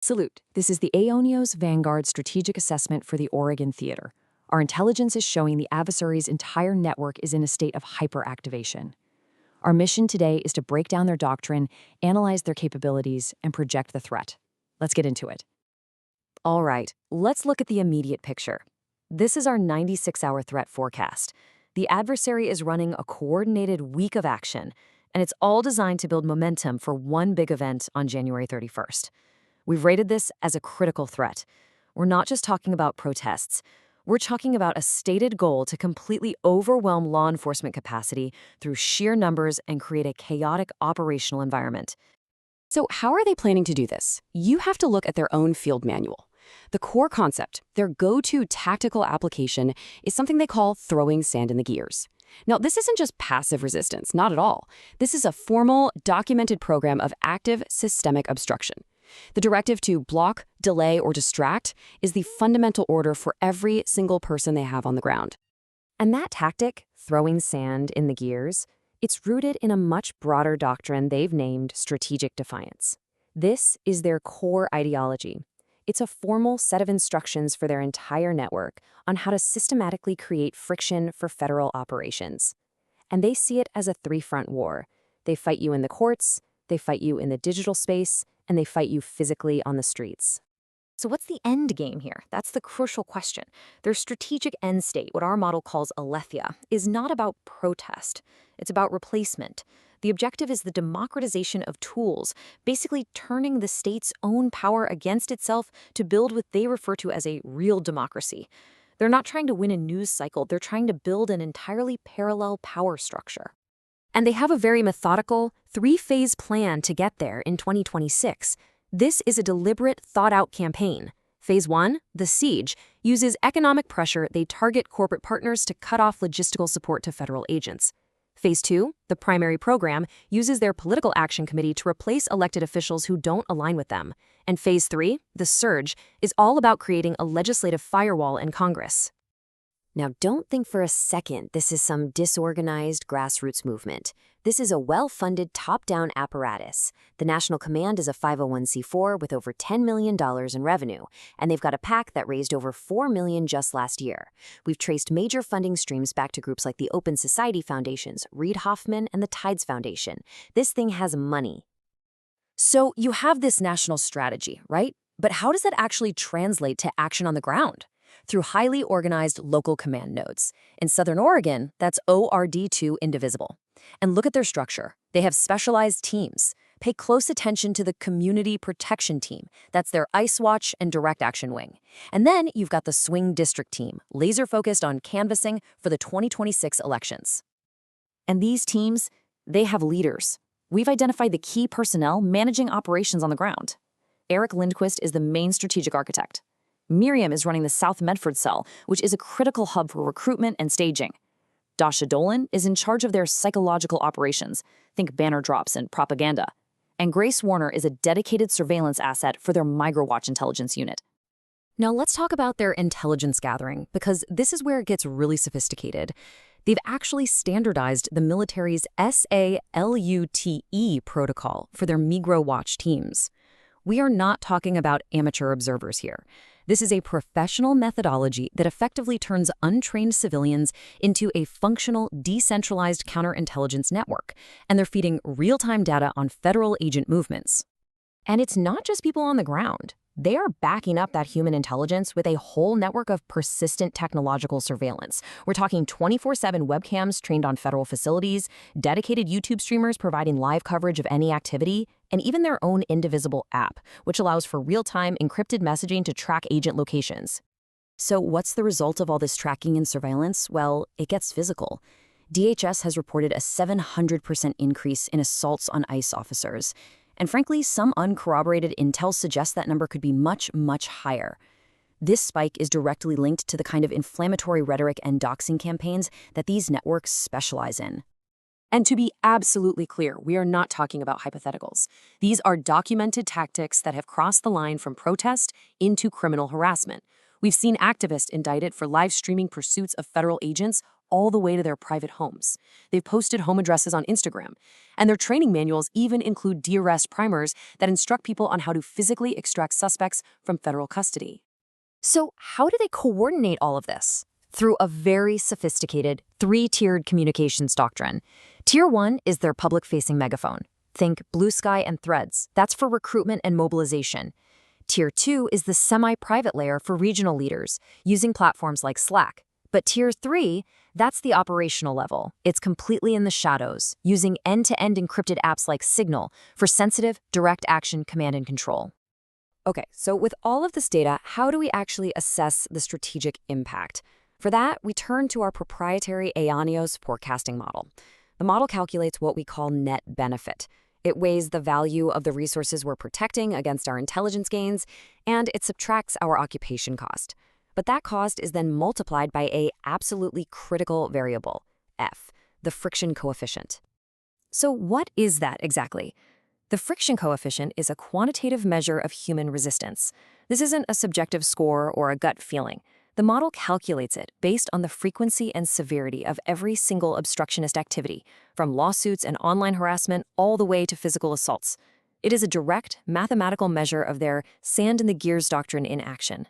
Salute. This is the AIONIOS Vanguard strategic assessment for the Oregon Theater. Our intelligence is showing the adversary's entire network is in a state of hyperactivation. Our mission today is to break down their doctrine, analyze their capabilities, and project the threat. Let's get into it. All right, let's look at the immediate picture. This is our 96-hour threat forecast. The adversary is running a coordinated week of action, and it's all designed to build momentum for one big event on January 31st. We've rated this as a critical threat. We're not just talking about protests. We're talking about a stated goal to completely overwhelm law enforcement capacity through sheer numbers and create a chaotic operational environment. So how are they planning to do this? You have to look at their own field manual. The core concept, their go-to tactical application, is something they call throwing sand in the gears. Now, this isn't just passive resistance, not at all. This is a formal, documented program of active systemic obstruction. The directive to block, delay, or distract is the fundamental order for every single person they have on the ground. And that tactic, throwing sand in the gears, it's rooted in a much broader doctrine they've named strategic defiance. This is their core ideology. It's a formal set of instructions for their entire network on how to systematically create friction for federal operations. And they see it as a three-front war. They fight you in the courts, they fight you in the digital space, and they fight you physically on the streets. So what's the end game here? That's the crucial question. Their strategic end state, what our model calls aletheia, is not about protest. It's about replacement. The objective is the democratization of tools, basically turning the state's own power against itself to build what they refer to as a real democracy. They're not trying to win a news cycle, they're trying to build an entirely parallel power structure. And they have a very methodical, three-phase plan to get there in 2026. This is a deliberate, thought-out campaign. Phase 1, the siege, uses economic pressure. They target corporate partners to cut off logistical support to federal agents. Phase 2, the primary program, uses their political action committee to replace elected officials who don't align with them. And Phase 3, the surge, is all about creating a legislative firewall in Congress. Now, don't think for a second this is some disorganized grassroots movement. This is a well-funded top-down apparatus. The National Command is a 501c4 with over $10 million in revenue, and they've got a PAC that raised over $4 million just last year. We've traced major funding streams back to groups like the Open Society Foundations, Reid Hoffman, and the Tides Foundation. This thing has money. So you have this national strategy, right? But how does that actually translate to action on the ground? Through highly organized local command nodes. In Southern Oregon, that's ORD2 Indivisible. And look at their structure. They have specialized teams. Pay close attention to the Community Protection Team. That's their Ice Watch and Direct Action Wing. And then you've got the Swing District Team, laser-focused on canvassing for the 2026 elections. And these teams, they have leaders. We've identified the key personnel managing operations on the ground. Eric Lindquist is the main strategic architect. Miriam is running the South Medford cell, which is a critical hub for recruitment and staging. Dasha Dolan is in charge of their psychological operations, think banner drops and propaganda. And Grace Warner is a dedicated surveillance asset for their MigraWatch intelligence unit. Now let's talk about their intelligence gathering, because this is where it gets really sophisticated. They've actually standardized the military's SALUTE protocol for their MigraWatch teams. We are not talking about amateur observers here. This is a professional methodology that effectively turns untrained civilians into a functional, decentralized counterintelligence network, and they're feeding real-time data on federal agent movements. And it's not just people on the ground. They are backing up that human intelligence with a whole network of persistent technological surveillance. We're talking 24/7 webcams trained on federal facilities, dedicated YouTube streamers providing live coverage of any activity, and even their own Indivisible app, which allows for real-time encrypted messaging to track agent locations. So what's the result of all this tracking and surveillance? Well, it gets physical. DHS has reported a 700% increase in assaults on ICE officers. And frankly, some uncorroborated intel suggests that number could be much, much higher. This spike is directly linked to the kind of inflammatory rhetoric and doxing campaigns that these networks specialize in. And to be absolutely clear, we are not talking about hypotheticals. These are documented tactics that have crossed the line from protest into criminal harassment. We've seen activists indicted for live streaming pursuits of federal agents all the way to their private homes. They've posted home addresses on Instagram, and their training manuals even include de-arrest primers that instruct people on how to physically extract suspects from federal custody. So how do they coordinate all of this? Through a very sophisticated, three-tiered communications doctrine. Tier 1 is their public-facing megaphone. Think Blue Sky and Threads. That's for recruitment and mobilization. Tier 2 is the semi-private layer for regional leaders, using platforms like Slack. But Tier 3, that's the operational level. It's completely in the shadows, using end-to-end encrypted apps like Signal for sensitive, direct action command and control. Okay, so with all of this data, how do we actually assess the strategic impact? For that, we turn to our proprietary Aionios Forecasting Model. The model calculates what we call net benefit. It weighs the value of the resources we're protecting against our intelligence gains, and it subtracts our occupation cost. But that cost is then multiplied by an absolutely critical variable, F, the friction coefficient. So what is that exactly? The friction coefficient is a quantitative measure of human resistance. This isn't a subjective score or a gut feeling. The model calculates it based on the frequency and severity of every single obstructionist activity, from lawsuits and online harassment all the way to physical assaults. It is a direct, mathematical measure of their sand in the gears doctrine in action.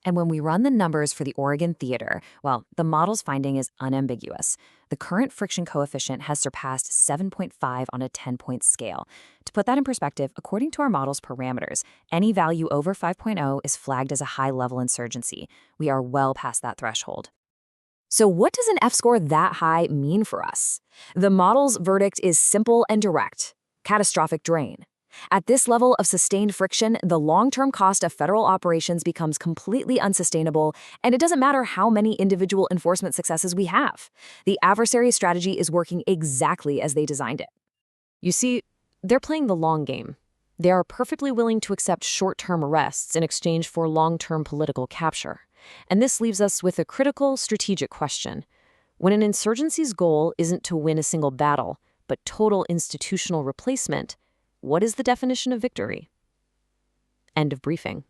And when we run the numbers for the Oregon Theater, well, the model's finding is unambiguous. The current friction coefficient has surpassed 7.5 on a 10-point scale. To put that in perspective, according to our model's parameters, any value over 5.0 is flagged as a high-level insurgency. We are well past that threshold. So what does an F-score that high mean for us? The model's verdict is simple and direct: catastrophic drain. At this level of sustained friction, the long-term cost of federal operations becomes completely unsustainable, and it doesn't matter how many individual enforcement successes we have. The adversary strategy is working exactly as they designed it. You see, they're playing the long game. They are perfectly willing to accept short-term arrests in exchange for long-term political capture. And this leaves us with a critical strategic question. When an insurgency's goal isn't to win a single battle, but total institutional replacement, what is the definition of victory? End of briefing.